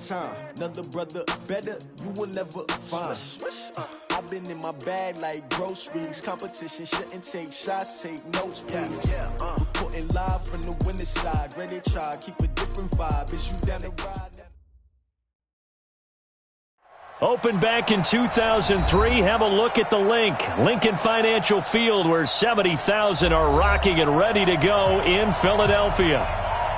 time. Another brother better, you will never find. I've been in my bag like groceries. Competition shouldn't take shots, take notes, please. Reporting live from the winning side. Ready to try, keep a different vibe. Is you down the ride? Opened back in 2003, have a look at the link. Lincoln Financial Field, where 70,000 are rocking and ready to go in Philadelphia.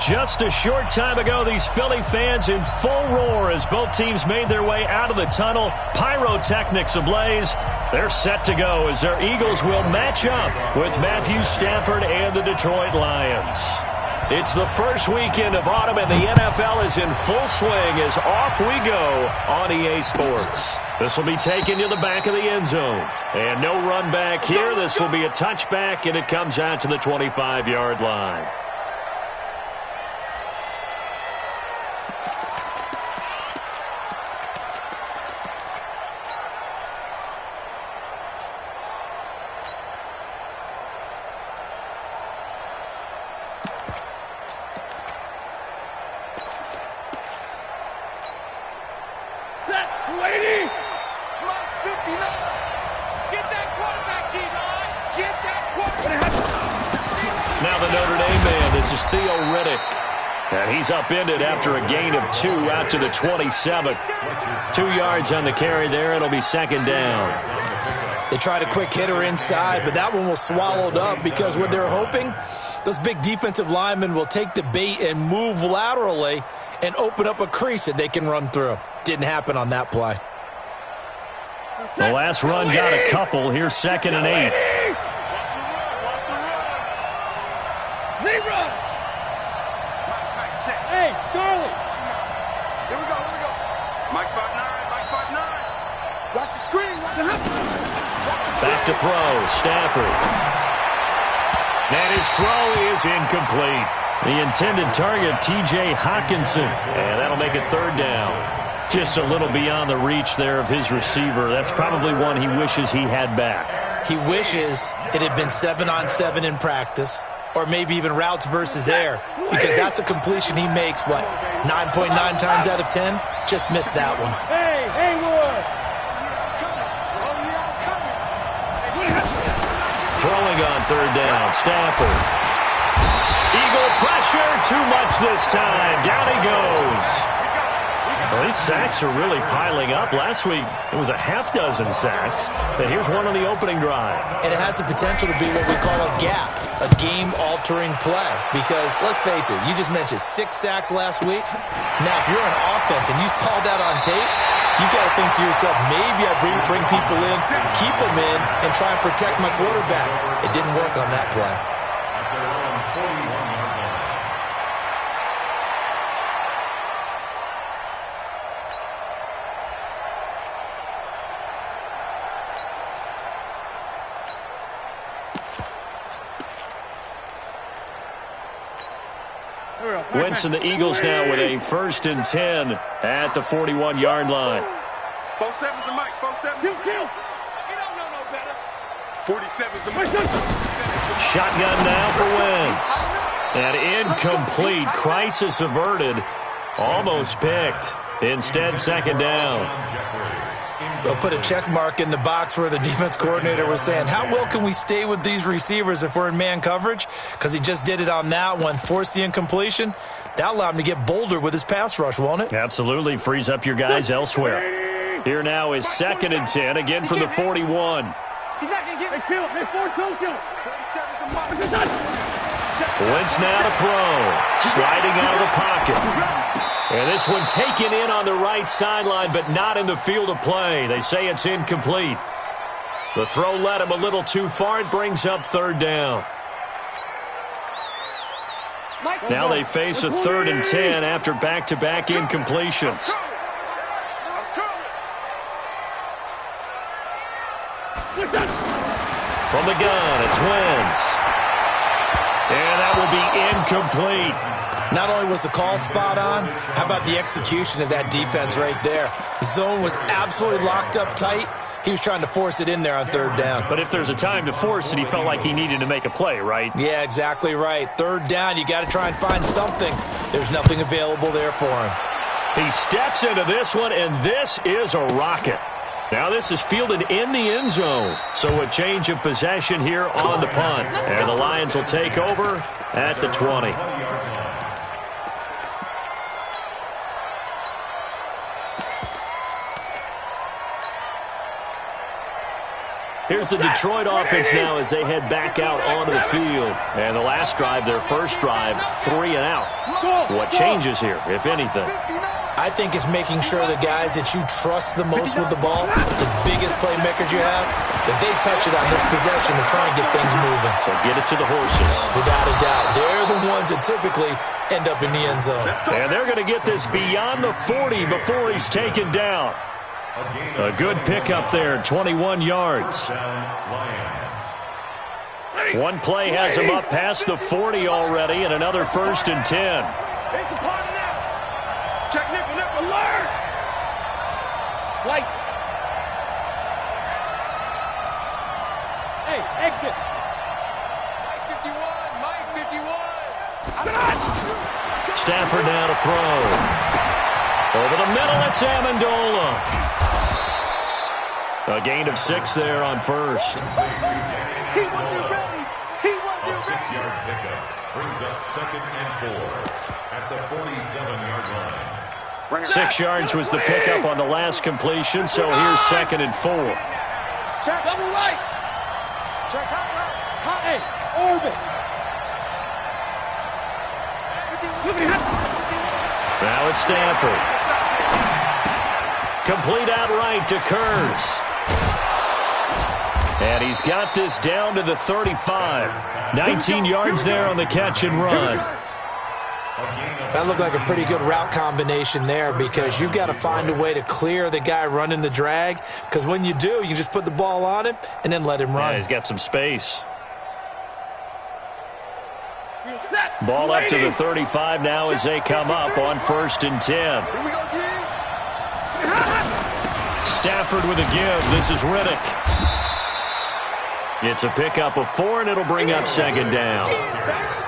Just a short time ago, these Philly fans in full roar as both teams made their way out of the tunnel. Pyrotechnics ablaze. They're set to go as their Eagles will match up with Matthew Stafford and the Detroit Lions. It's the first weekend of autumn, and the NFL is in full swing as off we go on EA Sports. This will be taken to the back of the end zone. And no run back here. This will be a touchback, and it comes out to the 25-yard line. Upended after a gain of 2 out to the 27. 2 yards on the carry there. It'll be second down. They tried a quick hitter inside, but that one was swallowed up because what they're hoping, those big defensive linemen will take the bait and move laterally and open up a crease that they can run through. Didn't happen on that play. The last run got a couple. Here's 2nd and 8. Hey, Charlie. Here we go. Mike 5'9". Watch the screen. Back to throw. Stafford. And his throw is incomplete. The intended target, T.J. Hawkinson. And that'll make it third down. Just a little beyond the reach there of his receiver. That's probably one he wishes he had back. He wishes it had been 7-on-7 in practice, or maybe even routes versus air, because that's a completion he makes, 9.9 times out of 10? Just missed that one. Hey, Haywood! Throwing on third down, Stafford. Eagle pressure, too much this time. Down he goes. Well, these sacks are really piling up. Last week, it was a half dozen sacks. And here's one on the opening drive. And it has the potential to be what we call a gap, a game-altering play. Because, let's face it, you just mentioned 6 sacks last week. Now, if you're on offense and you saw that on tape, you got to think to yourself, maybe I bring people in, keep them in, and try and protect my quarterback. It didn't work on that play. Wentz and the Eagles now with a 1st and 10 at the 41-yard line. 47's the mic. 47. Kill. You don't know no better. 47's the mic. Shotgun now for Wentz. And incomplete. Crisis averted. Almost picked. Instead, second down. They'll put a check mark in the box where the defense coordinator was saying, how well can we stay with these receivers if we're in man coverage? Because he just did it on that one. Force the incompletion. That allowed him to get bolder with his pass rush, won't it? Absolutely. Frees up your guys elsewhere. Here now is 2nd and 10, again from the 41. He's not going to get it. Kill him. Hey, force don't kill him. Wentz now to throw. Sliding out of the pocket. And this one taken in on the right sideline, but not in the field of play. They say it's incomplete. The throw led him a little too far. It brings up third down. Now they face a 3rd and 10 after back-to-back incompletions. From the gun, it's Wentz. And that will be incomplete. Not only was the call spot on, how about the execution of that defense right there? The zone was absolutely locked up tight. He was trying to force it in there on 3rd down. But if there's a time to force it, he felt like he needed to make a play, right? Yeah, exactly right. 3rd down, you got to try and find something. There's nothing available there for him. He steps into this one, and this is a rocket. Now this is fielded in the end zone. So a change of possession here on the punt. And the Lions will take over at the 20. Here's the Detroit offense now as they head back out onto the field. And the last drive, their first drive, 3 and out. What changes here, if anything? I think it's making sure the guys that you trust the most with the ball, the biggest playmakers you have, that they touch it on this possession to try and get things moving. So get it to the horses. Without a doubt. They're the ones that typically end up in the end zone. And they're going to get this beyond the 40 before he's taken down. A good pickup there, 21 yards. One play has him up past the 40 already, and another 1st and 10. Check nickel, alert! Light. Hey, exit. Mike 51. Stafford now to throw. Over the middle, it's Amendola. A gain of 6 there on first. He wasn't ready. He wasn't ready. 6-yard pickup brings up 2nd and 4 at the 47-yard line. 6 yards was the pickup on the last completion, so here's 2nd and 4. Check double right. Check hot. Hey, orbit. Now it's Stanford. Complete outright to Kurz. And he's got this down to the 35. 19 yards there on the catch and run. That looked like a pretty good route combination there because you've got to find a way to clear the guy running the drag, because when you do, you just put the ball on him and then let him run. Yeah, he's got some space. Ball up to the 35 now as they come up on 1st and 10. Here we go, Jim. Stafford with a give. This is Riddick. It's a pickup of 4, and it'll bring up 2nd down.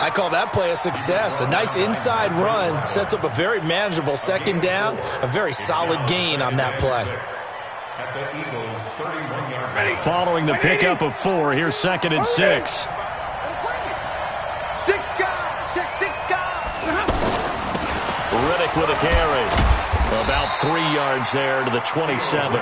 I call that play a success. A nice inside run sets up a very manageable 2nd down, a very solid gain on that play. At the Eagles' 31-yard line. Following the pickup of 4, here's 2nd and 6. 6 guys. Check 6 guys. Riddick with a carry. About 3 yards there to the 27.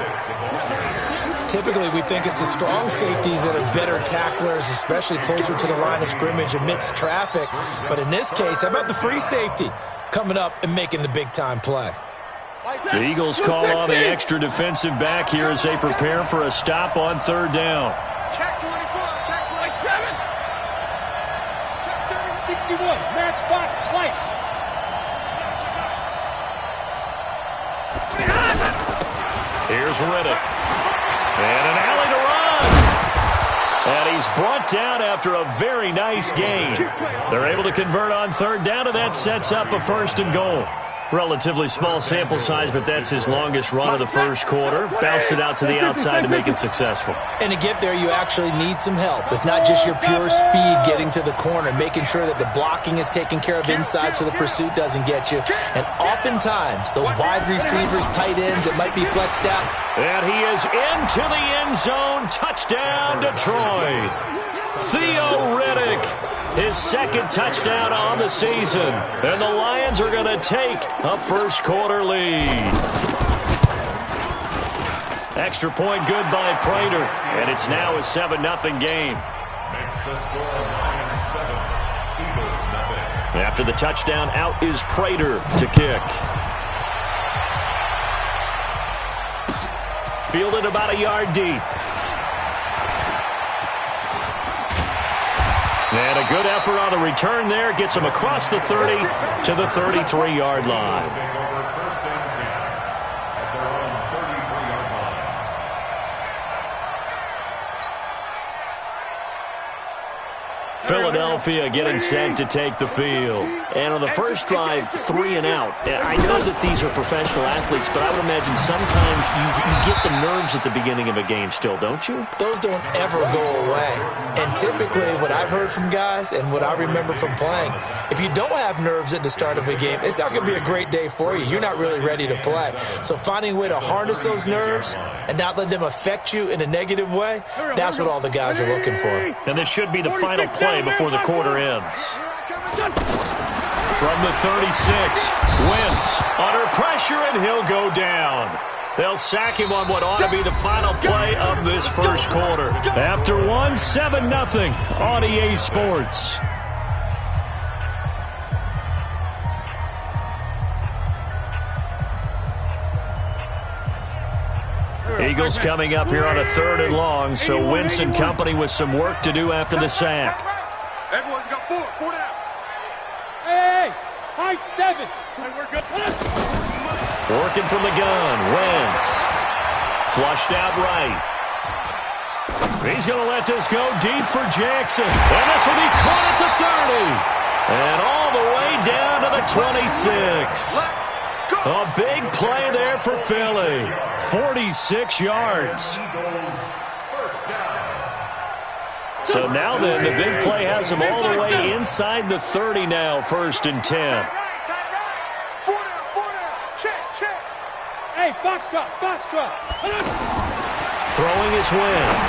Typically, we think it's the strong safeties that are better tacklers, especially closer to the line of scrimmage amidst traffic. But in this case, how about the free safety coming up and making the big-time play? The Eagles call on the extra defensive back here as they prepare for a stop on 3rd down. Check 24. Check 27. Check 30. 61. Matchbox white. Here's Riddick. And an alley to run. And he's brought down after a very nice gain. They're able to convert on 3rd down, and that sets up a 1st and goal. Relatively small sample size, but that's his longest run of the first quarter. Bounced it out to the outside to make it successful. And to get there, you actually need some help. It's not just your pure speed getting to the corner, making sure that the blocking is taken care of inside so the pursuit doesn't get you. And oftentimes, those wide receivers, tight ends that might be flexed out. And he is into the end zone. Touchdown, Detroit. Theo Riddick, his 2nd touchdown on the season. And the Lions are going to take a first quarter lead. Extra point good by Prater. And it's now a 7-0 game. Makes the score Lions 7, Eagles 0. After the touchdown, out is Prater to kick. Fielded about a yard deep. And a good effort on the return there. Gets him across the 30 to the 33-yard line. Take over 1st and 10 at their own 33-yard line. Philadelphia getting set to take the field. And on the first drive, 3 and out. I know that these are professional athletes, but I would imagine sometimes you get the nerves at the beginning of a game still, don't you? Those don't ever go away. And typically what I've heard from guys and what I remember from playing, if you don't have nerves at the start of a game, it's not going to be a great day for you. You're not really ready to play. So finding a way to harness those nerves and not let them affect you in a negative way, that's what all the guys are looking for. And this should be the final play before the quarter ends. From the 36, Wentz under pressure, and he'll go down. They'll sack him on what ought to be the final play of this first quarter. After 7-0 on EA Sports. Eagles coming up here on a 3rd and long, so Wentz and company with some work to do after the sack. Everyone's got 4 down. Hey, high 7. We're good. Working from the gun, Wentz. Flushed out right. He's going to let this go deep for Jackson. And this will be caught at the 30. And all the way down to the 26. A big play there for Philly. 46 yards. So now then, the big play has him all the way inside the 30 now, 1st and 10. 4 down. Check. Hey, foxtrot. Throwing his Wentz.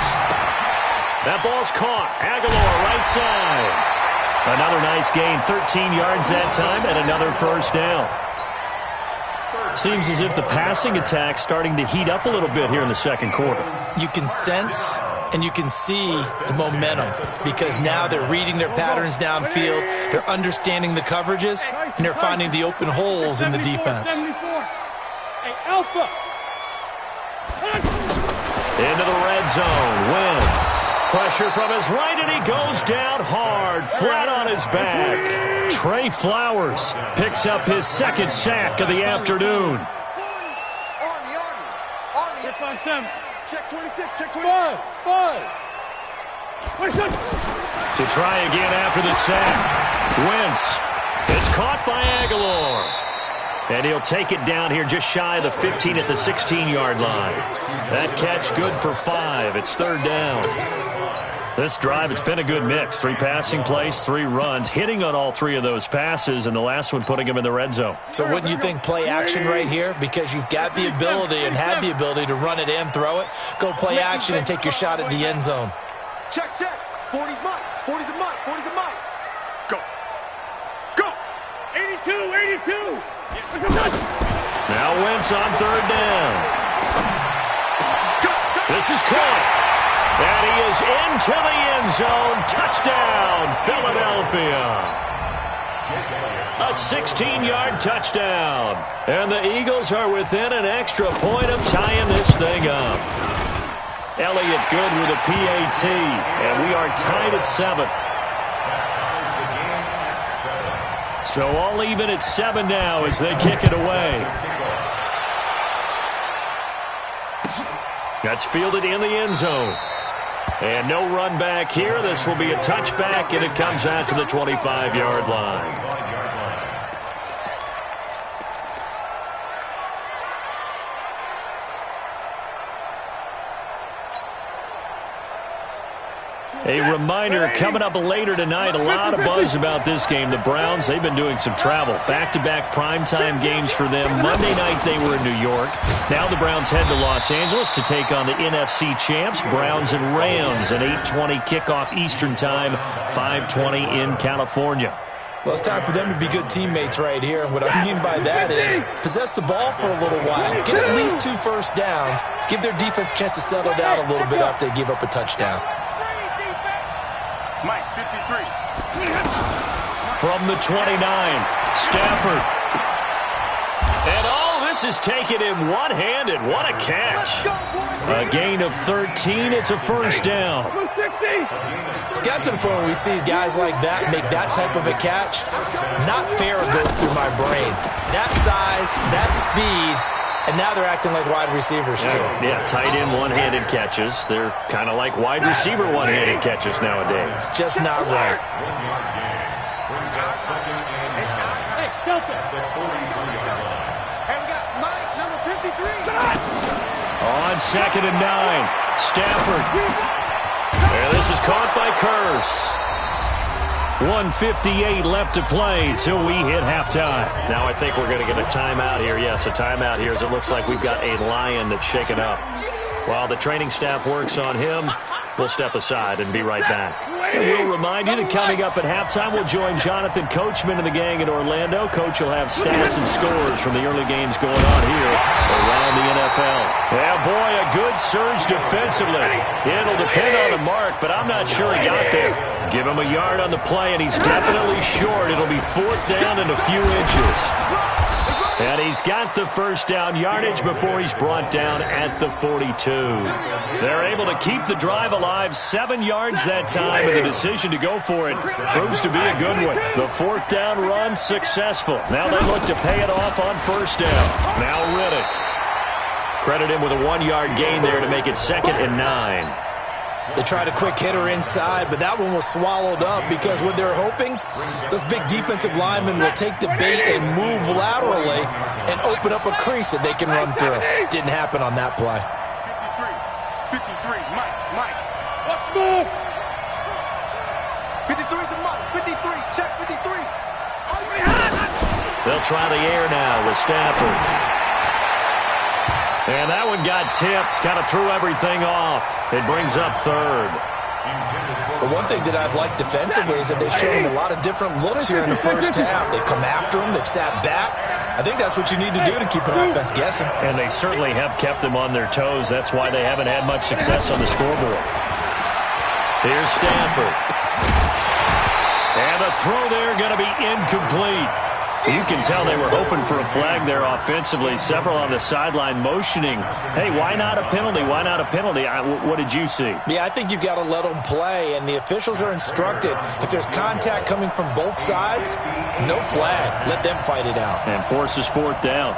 That ball's caught. Aguilar right side. Another nice gain, 13 yards that time, and another 1st down. Seems as if the passing attack's starting to heat up a little bit here in the second quarter. You can sense and you can see the momentum because now they're reading their patterns downfield, they're understanding the coverages, and they're finding the open holes in the defense. Hey, Alpha. Into the red zone, Wentz. Pressure from his right, and he goes down hard, flat on his back. Trey Flowers picks up his 2nd sack of the afternoon. Army. Check 26, check 26. 5. To try again after the sack. Wentz is caught by Aguilar. And he'll take it down here just shy of the 15 at the 16-yard line. That catch good for 5. It's 3rd down. This drive, it's been a good mix. 3 passing plays, 3 runs, hitting on all 3 of those passes, and the last one putting him in the red zone. So wouldn't you think play action right here? Because you've got the ability and had the ability to run it and throw it. Go play action and take your shot at the end zone. Check. 40's mine. 40's a mine. Go. 82. Now Wentz on 3rd down. This is caught. And he is into the end zone. Touchdown, Philadelphia. A 16-yard touchdown. And the Eagles are within an extra point of tying this thing up. Elliott good with a PAT. And we are tied at 7. So all even at 7 now as they kick it away. That's fielded in the end zone. And no run back here. This will be a touchback, and it comes out to the 25-yard line. A reminder, coming up later tonight, a lot of buzz about this game. The Browns, they've been doing some travel. Back-to-back primetime games for them. Monday night they were in New York. Now the Browns head to Los Angeles to take on the NFC champs, Browns and Rams, an 8:20 kickoff Eastern time, 5:20 in California. Well, it's time for them to be good teammates right here. And what I mean by that is possess the ball for a little while. Get at least 2 first downs. Give their defense a chance to settle down a little bit after they give up a touchdown. Mike, 53. From the 29, Stafford. And all this is taken in one-handed. What a catch. A gain of 13. It's a 1st down. It's got to the point where we see guys like that make that type of a catch. Not fair goes through my brain. That size, that speed, And now they're acting like wide receivers, too. Yeah, tight end one-handed catches. They're kind of like wide receiver one-handed catches nowadays. Just not right. 1 yard gain. Brings up second and 9. Hey, Delta. At the 43-yard line. Hey, we got Mike, number 53. On 2nd and 9, Stafford. And this is caught by Curse. 1:58 left to play till we hit halftime. Now I think we're going to get a timeout here. Yes, a timeout here as it looks like we've got a Lion that's shaken up. While the training staff works on him, we'll step aside and be right back. And we'll remind you that coming up at halftime, we'll join Jonathan Coachman and the gang in Orlando. Coach will have stats and scores from the early games going on here around the NFL. Yeah, boy, a good surge defensively. It'll depend on the mark, but I'm not sure he got there. Give him a yard on the play, and he's definitely short. It'll be 4th down and a few inches. And he's got the first down yardage before he's brought down at the 42. They're able to keep the drive alive, 7 yards that time, and the decision to go for it proves to be a good one. The 4th down run successful. Now they look to pay it off on 1st down. Now Riddick. Credit him with a 1-yard gain there to make it 2nd and 9. They tried a quick hitter inside, but that one was swallowed up because what they're hoping, those big defensive linemen will take the bait and move laterally and open up a crease that they can run through. Didn't happen on that play. 53, Mike. Let's move. 53 to Mike. 53, check 53. They'll try the air now with Stafford. And that one got tipped, kind of threw everything off. It brings up 3rd. But one thing that I've liked defensively is that they've shown him a lot of different looks here in the first half. They've come after him. They've sat back. I think that's what you need to do to keep an offense guessing. And they certainly have kept them on their toes. That's why they haven't had much success on the scoreboard. Here's Stafford. And the throw there going to be incomplete. You can tell they were hoping for a flag there offensively. Several on the sideline motioning, hey, why not a penalty? Why not a penalty? What did you see? Yeah, I think you've got to let them play, and the officials are instructed, if there's contact coming from both sides, no flag. Let them fight it out. And forces 4th down.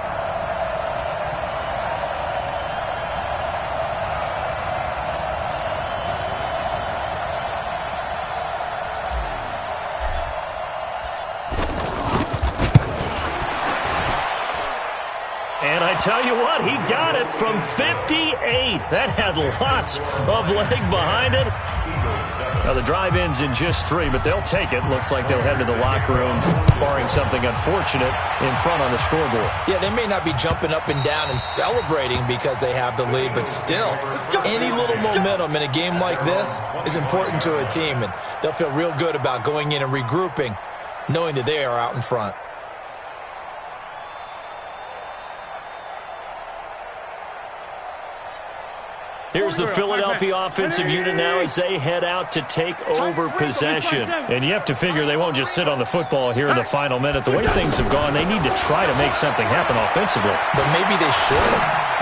And I tell you what, he got it from 58. That had lots of leg behind it. Now the drive ends in just 3, but they'll take it. Looks like they'll head to the locker room, barring something unfortunate in front on the scoreboard. Yeah, they may not be jumping up and down and celebrating because they have the lead, but still, any little momentum in a game like this is important to a team, and they'll feel real good about going in and regrouping, knowing that they are out in front. Here's the Philadelphia offensive unit now as they head out to take over possession. And you have to figure they won't just sit on the football here in the final minute. The way things have gone, they need to try to make something happen offensively. But maybe they should.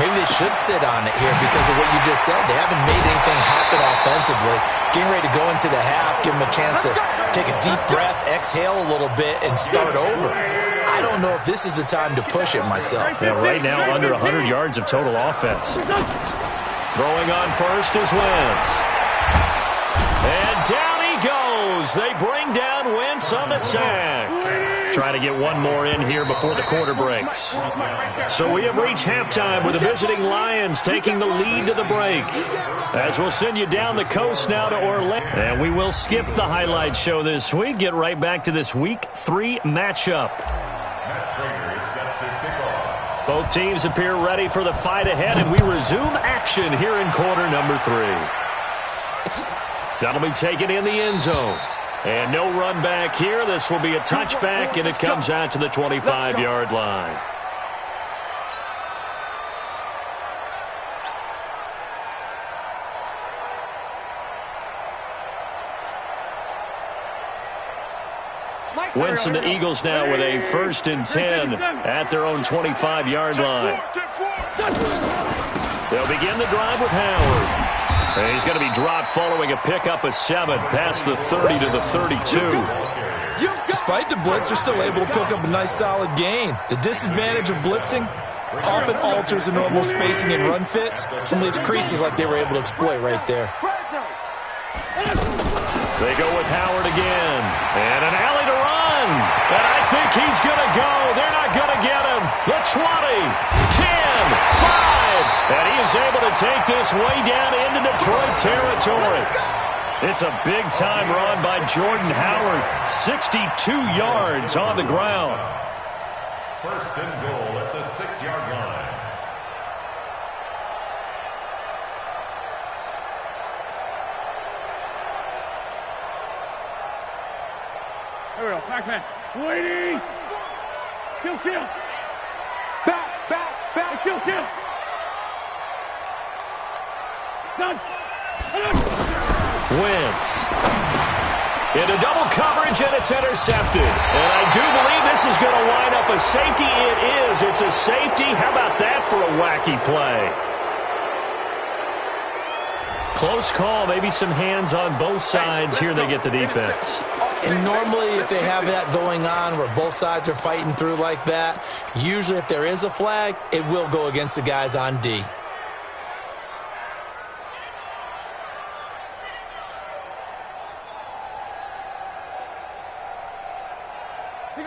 Maybe they should sit on it here because of what you just said. They haven't made anything happen offensively. Getting ready to go into the half, give them a chance to take a deep breath, exhale a little bit, and start over. I don't know if this is the time to push it myself. Yeah, right now, under 100 yards of total offense. Throwing on first is Wentz. And down he goes. They bring down Wentz on the sack. Trying to get one more in here before the quarter breaks. So we have reached halftime with the visiting Lions taking the lead to the break. As we'll send you down the coast now to Orlando. And we will skip the highlight show this week. Get right back to this Week 3 matchup. Matt Trainer is set to kick off. Both teams appear ready for the fight ahead, and we resume action here in quarter number 3. That'll be taken in the end zone. And no run back here. This will be a touchback, and it comes out to the 25-yard line. Wentz and the Eagles now with a 1st and 10 at their own 25-yard line. They'll begin the drive with Howard. And he's going to be dropped following a pickup of 7 past the 30 to the 32. Despite the blitz, they're still able to pick up a nice solid gain. The disadvantage of blitzing, often alters the normal spacing and run fits and leaves creases like they were able to exploit right there. They go with Howard again. And an alley to run. And I think he's going to go. They're not going to get him. The 20, 10, 5. And he is able to take this way down into Detroit territory. It's a big-time run by Jordan Howard. 62 yards on the ground. First and goal at the 6-yard line. Here we go. Back man. Waiting. Kill, kill. Back. Kill, kill. Done. Wentz. Into double coverage, and it's intercepted. And I do believe this is going to wind up a safety. It is. It's a safety. How about that for a wacky play? Close call. Maybe some hands on both sides. Here they get the defense. And normally if they have that going on where both sides are fighting through like that, usually if there is a flag, it will go against the guys on D.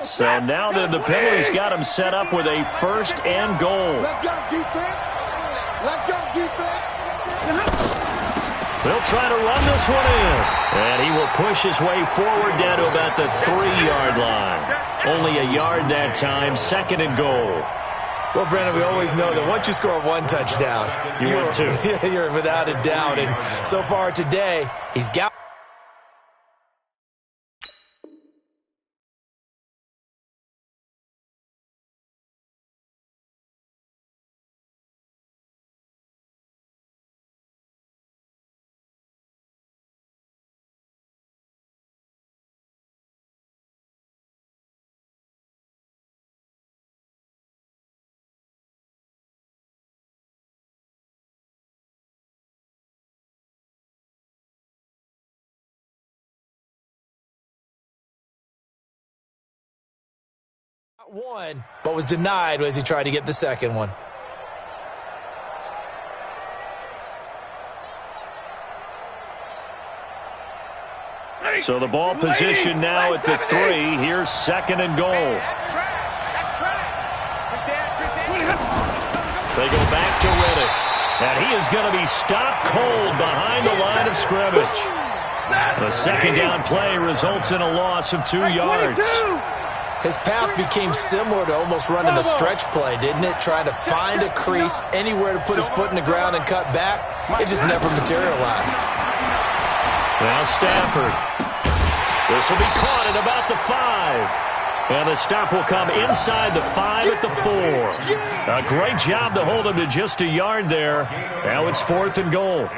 So now the penalty's got him set up with a first and goal. Let's go, defense. Let's go, defense. They'll try to run this one in. And he will push his way forward down to about the 3-yard line. Only a yard that time, second and goal. Well, Brandon, we always know that once you score one touchdown, you're two. You're without a doubt. And so far today, he's got... one, but was denied as he tried to get the second one. So the ball position now at the 3. Here's second and goal. That's trash. They go back to Riddick. And he is going to be stopped cold behind the line of scrimmage. The second down play results in a loss of 2 yards. His path became similar to almost running a stretch play, didn't it? Trying to find a crease, anywhere to put his foot in the ground and cut back. It just never materialized. Now Stafford. This will be caught at about the 5. And the stop will come inside the 5 at the 4. A great job to hold him to just a yard there. Now it's 4th and goal.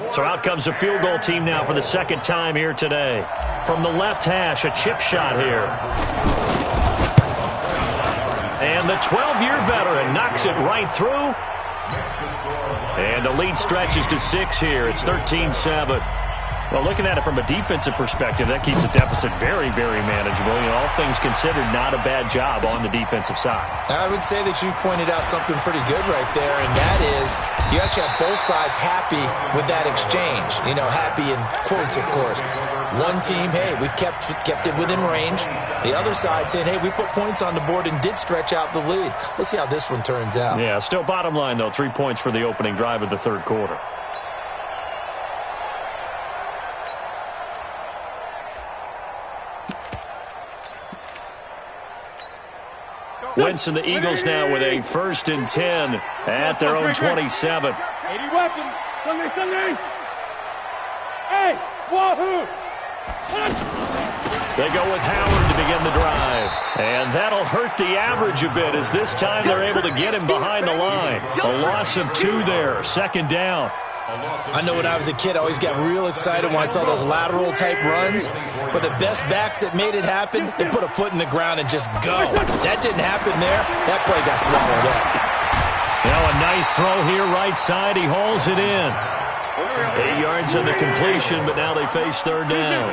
So out comes the field goal team now for the second time here today. From the left hash, a chip shot here. And the 12-year veteran knocks it right through. And the lead stretches to 6 here. It's 13-7. Well, looking at it from a defensive perspective, that keeps the deficit very, very manageable. You know, all things considered, not a bad job on the defensive side. I would say that you've pointed out something pretty good right there, and that is you actually have both sides happy with that exchange. You know, happy in quotes, of course. One team, hey, we've kept it within range. The other side saying, hey, we put points on the board and did stretch out the lead. Let's see how this one turns out. Yeah, still bottom line, though, 3 points for the opening drive of the third quarter. Wentz and the Eagles now with a 1st and 10 at their own 27. 80 weapons. Sunday. Hey, wahoo! They go with Howard to begin the drive. And that'll hurt the average a bit as this time they're able to get him behind the line. A loss of 2 there, second down. I know when I was a kid, I always got real excited when I saw those lateral-type runs. But the best backs that made it happen, they put a foot in the ground and just go. That didn't happen there. That play got swallowed up. Now a nice throw here right side. He hauls it in. 8 yards on the completion, but now they face third down.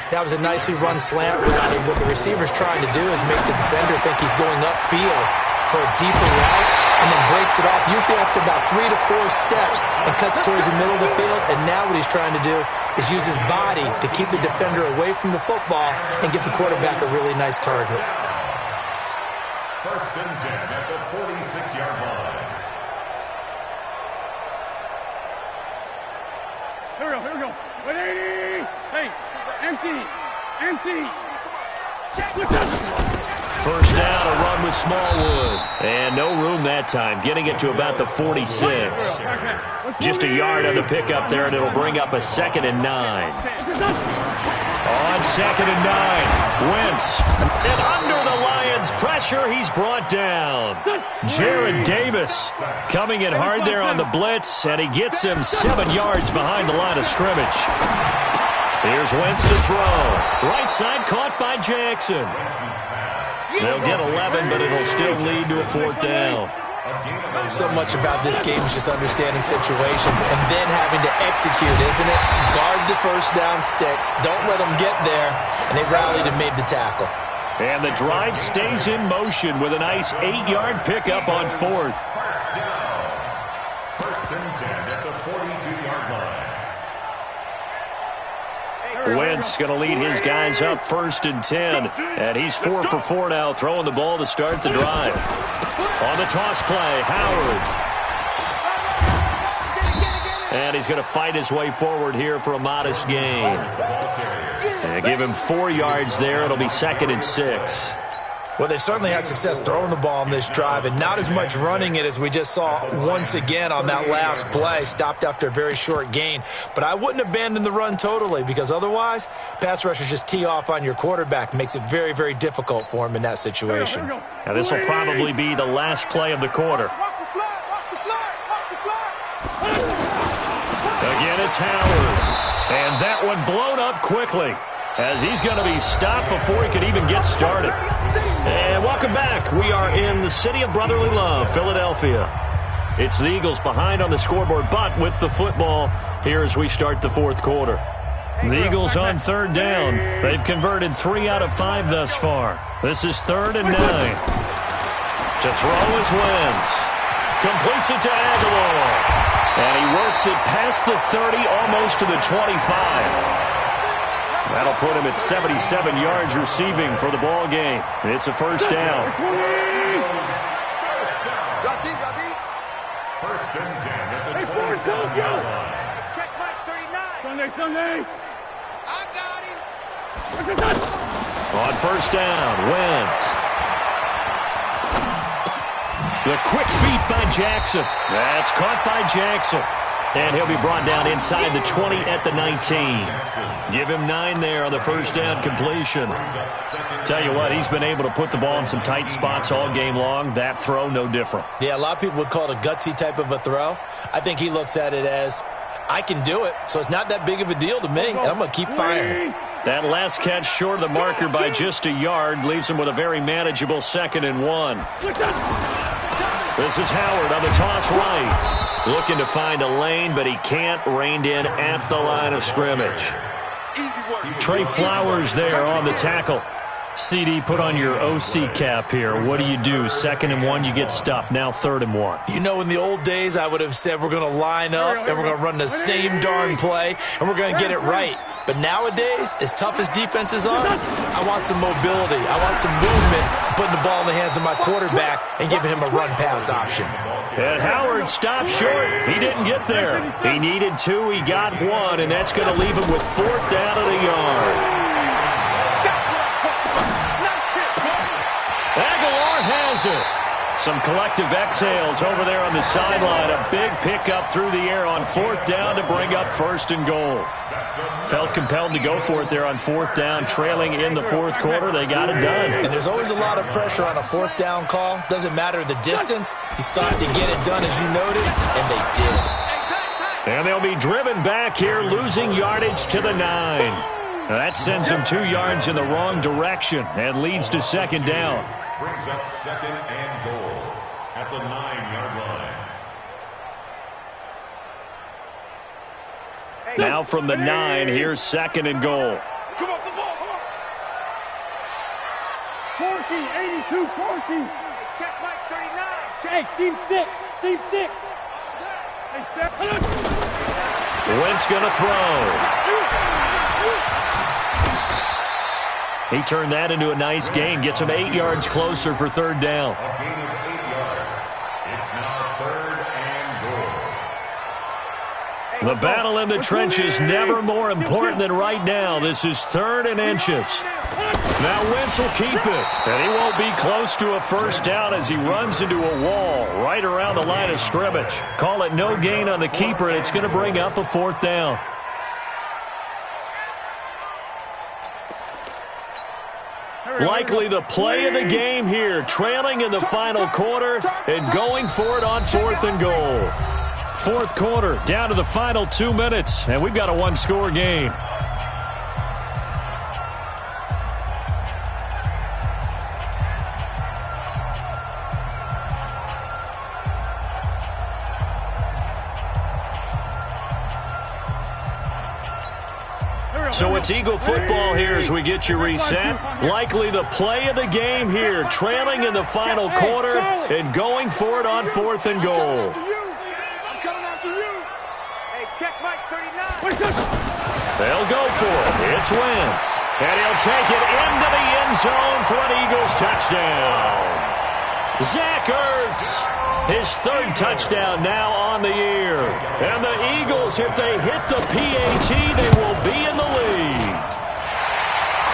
That was a nicely run slant route, and what the receiver's trying to do is make the defender think he's going upfield. for a deeper route and then breaks it off, usually after about 3 to 4 steps, and cuts towards the middle of the field. And now what he's trying to do is use his body to keep the defender away from the football and give the quarterback a really nice target. First and 10 at the 46-yard line. Here we go. 180. Hey, empty. First down, a run with Smallwood. And no room that time, getting it to about the 46. Just a yard on the pickup there, and it'll bring up a 2nd and 9. On 2nd and 9, Wentz. And under the Lions' pressure, he's brought down. Jared Davis coming in hard there on the blitz, and he gets him 7 yards behind the line of scrimmage. Here's Wentz to throw. Right side caught by Jackson. They'll get 11, but it'll still lead to a 4th down. So much about this game is just understanding situations and then having to execute, isn't it? Guard the first down sticks. Don't let them get there. And they rallied and made the tackle. And the drive stays in motion with a nice 8-yard pickup on 4th. First and 10 at the 42-yard line. Wentz going to lead his guys up 1st and 10. And he's 4 for 4 now, throwing the ball to start the drive. On the toss play, Howard. And he's going to fight his way forward here for a modest gain. And give him 4 yards there. It'll be 2nd and 6. Well, they've certainly had success throwing the ball on this drive and not as much running it as we just saw once again on that last play. Stopped after a very short gain. But I wouldn't abandon the run totally because otherwise, pass rushers just tee off on your quarterback. Makes it very, very difficult for him in that situation. Now, this will probably be the last play of the quarter. Again, it's Howard. And that one blown up quickly as he's going to be stopped before he could even get started. And welcome back. We are in the city of brotherly love, Philadelphia. It's the Eagles behind on the scoreboard, but with the football here as we start the 4th quarter. The Eagles on 3rd down. They've converted 3 out of 5 thus far. This is 3rd and 9. To throw is Wentz. Completes it to Aguilar. And he works it past the 30, almost to the 25. That'll put him at 77 yards receiving for the ball game. It's a 1st down. First and 10 at the 27-yard line. Check Mike 39. Sunday. I got him. On 1st down, Wentz. The quick feet by Jackson. That's caught by Jackson. And he'll be brought down inside the 20 at the 19. Give him 9 there on the 1st down completion. Tell you what, he's been able to put the ball in some tight spots all game long. That throw, no different. Yeah, a lot of people would call it a gutsy type of a throw. I think he looks at it as, I can do it, so it's not that big of a deal to me, and I'm going to keep firing. That last catch short of the marker by just a yard leaves him with a very manageable 2nd and 1. This is Howard on the toss right. Looking to find a lane, but he can't. Reined in at the line of scrimmage. Trey Flowers there on the tackle. CD, put on your OC cap here. What do you do? 2nd and 1, you get stuffed. Now 3rd and 1. You know, in the old days, I would have said we're going to line up and we're going to run the same darn play and we're going to get it right. But nowadays, as tough as defenses are, I want some mobility. I want some movement, putting the ball in the hands of my quarterback and giving him a run-pass option. And Howard stopped short. He didn't get there. He needed 2. He got 1, and that's going to leave him with 4th down at a yard. Aguilar has it. Some collective exhales over there on the sideline. A big pickup through the air on 4th down to bring up 1st and goal. Felt compelled to go for it there on 4th down, trailing in the 4th quarter. They got it done. And there's always a lot of pressure on a 4th down call. Doesn't matter the distance. You start to get it done as you noted, and they did. And they'll be driven back here, losing yardage to the 9. Now that sends them 2 yards in the wrong direction and leads to 2nd down. Brings up 2nd and goal at the 9-yard line. Now from the 9, here's 2nd and goal. Come on, the ball. 40, 82, 40. check Mike 39. Hey, seam 6. Seam 6. Hey, Steph. Wentz going to throw. He turned that into a nice gain. Gets him 8 yards closer for third down. A gain of 8 yards. It's now 3rd and goal. The battle in the trenches never more important than right now. This is 3rd and inches. Now Wentz will keep it, and he won't be close to a first down as he runs into a wall right around the line of scrimmage. Call it no gain on the keeper, and it's going to bring up a 4th down. Likely the play of the game here, trailing in the final quarter and going for it on 4th and goal. 4th quarter, down to the final 2 minutes, and we've got a 1-score game. So it's Eagle football here as we get you reset. Likely the play of the game here, trailing in the final quarter and going for it on 4th and goal. I'm coming after you. Hey, check Mike 39. They'll go for it. It's Wentz. And he'll take it into the end zone for an Eagles touchdown. Zach Ertz, his 3rd touchdown now on the year. And the Eagles, if they hit the PAT, they will be in the lead.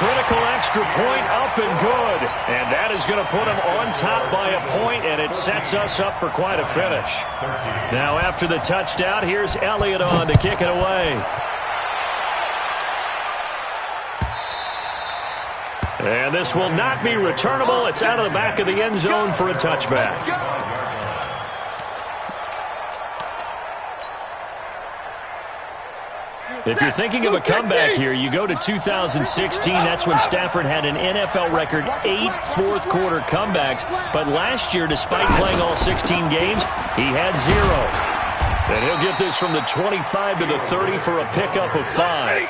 Critical extra point up and good. And that is going to put them on top by a point, and it sets us up for quite a finish. Now after the touchdown, here's Elliott on to kick it away. And this will not be returnable. It's out of the back of the end zone for a touchback. If you're thinking of a comeback here, you go to 2016. That's when Stafford had an NFL record 8 fourth-quarter comebacks. But last year, despite playing all 16 games, he had 0. And he'll get this from the 25 to the 30 for a pickup of 5.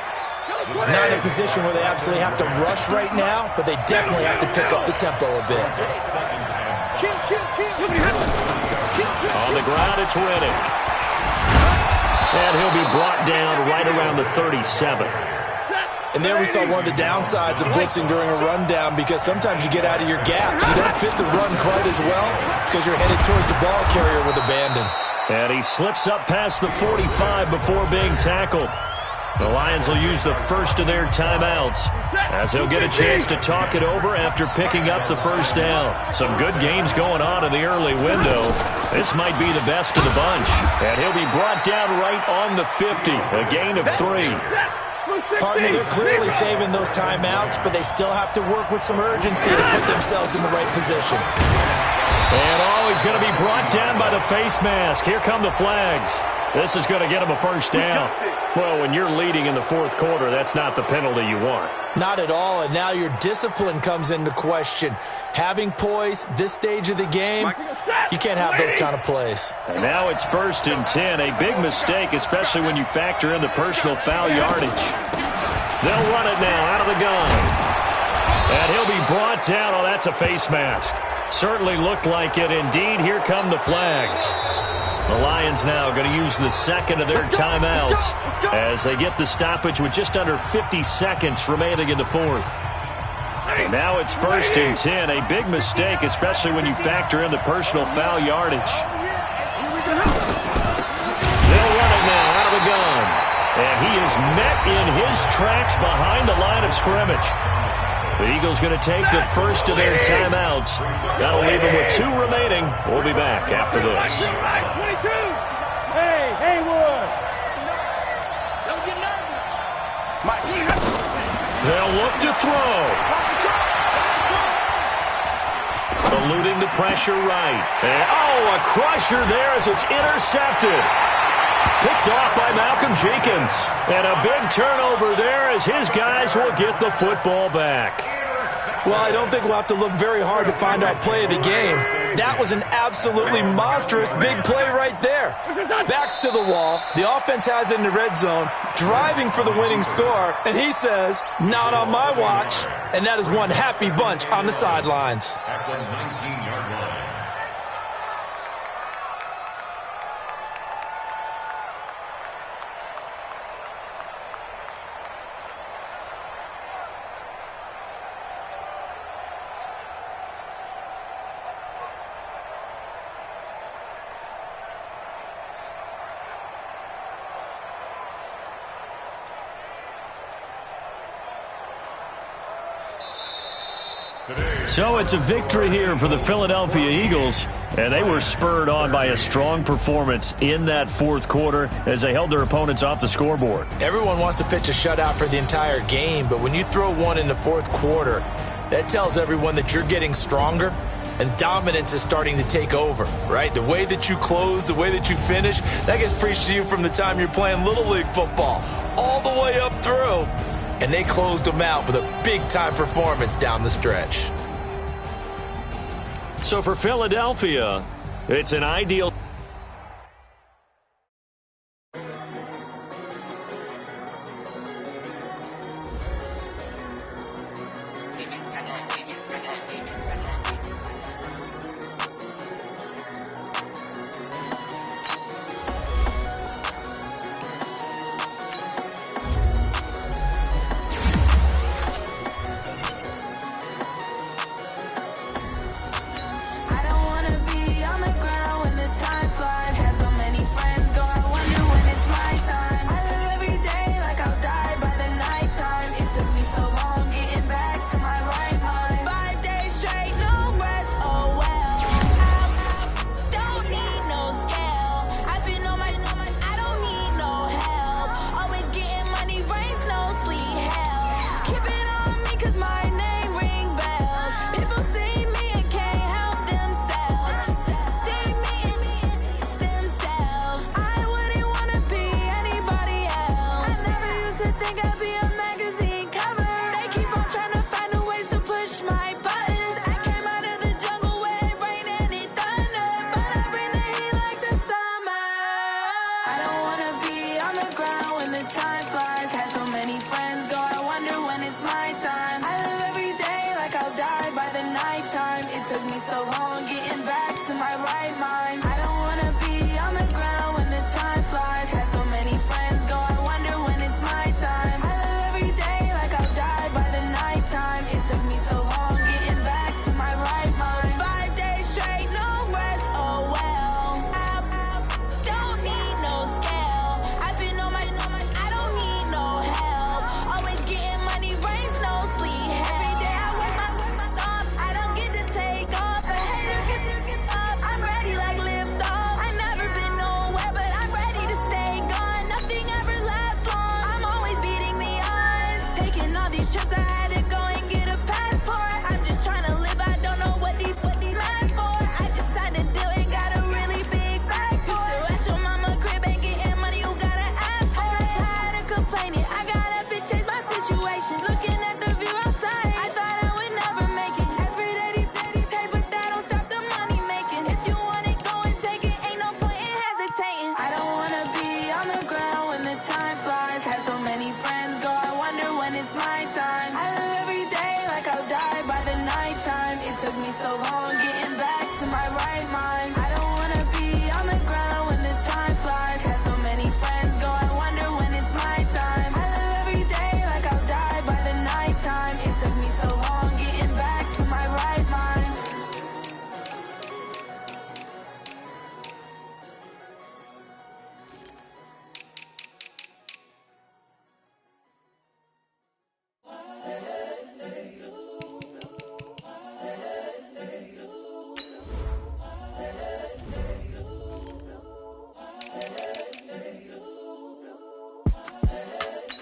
Not in a position where they absolutely have to rush right now, but they definitely have to pick up the tempo a bit. On the ground, it's Reddick. And he'll be brought down right around the 37. And there we saw one of the downsides of blitzing during a rundown, because sometimes you get out of your gaps. You don't fit the run quite as well because you're headed towards the ball carrier with abandon. And he slips up past the 45 before being tackled. The Lions will use the first of their timeouts as he'll get a chance to talk it over after picking up the first down. Some good games going on in the early window. This might be the best of the bunch. And he'll be brought down right on the 50, a gain of 3. Partner, they're clearly saving those timeouts, but they still have to work with some urgency to put themselves in the right position. And he's going to be brought down by the face mask. Here come the flags. This is going to get him a first down. Well, when you're leading in the fourth quarter, that's not the penalty you want. Not at all, and now your discipline comes into question. Having poise this stage of the game, you can't have those kind of plays. And now it's 1st and 10, a big mistake, especially when you factor in the personal foul yardage. They'll run it now out of the gun. And he'll be brought down. Oh, that's a face mask. Certainly looked like it. Indeed, here come the flags. The Lions now going to use the second of their timeouts as they get the stoppage with just under 50 seconds remaining in the fourth. And now it's 1st and 10, a big mistake, especially when you factor in the personal foul yardage. They'll run it now out of the gun. And he is met in his tracks behind the line of scrimmage. The Eagles going to take the first of their timeouts. That'll leave them with 2 remaining. We'll be back after this. Hey, Haywood! Don't get nervous. They'll look to throw. Eluding the pressure right. And, a crusher there as it's intercepted. Picked off by Malcolm Jenkins. And a big turnover there as his guys will get the football back. Well, I don't think we'll have to look very hard to find out play of the game. That was an absolutely monstrous big play right there. Backs to the wall. The offense has it in the red zone, driving for the winning score. And he says, not on my watch. And that is one happy bunch on the sidelines. At the 19-yard line. So it's a victory here for the Philadelphia Eagles, and they were spurred on by a strong performance in that fourth quarter as they held their opponents off the scoreboard. Everyone wants to pitch a shutout for the entire game, but when you throw one in the fourth quarter, that tells everyone that you're getting stronger and dominance is starting to take over, right? The way that you close, the way that you finish, that gets preached to you from the time you're playing Little League football all the way up through. And they closed them out with a big-time performance down the stretch. So for Philadelphia, it's an ideal.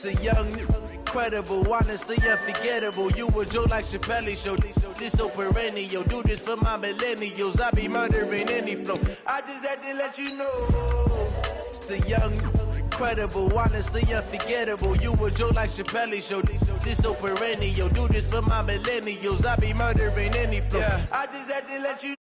The young, incredible, honestly unforgettable. You a Joe like Chappelle show. This so perennial. Do this for my millennials. I be murdering any flow. I just had to let you know. It's the young, incredible, honestly unforgettable. You a Joe like Chappelle show. This so perennial. Do this for my millennials. I be murdering any flow. I just had to let you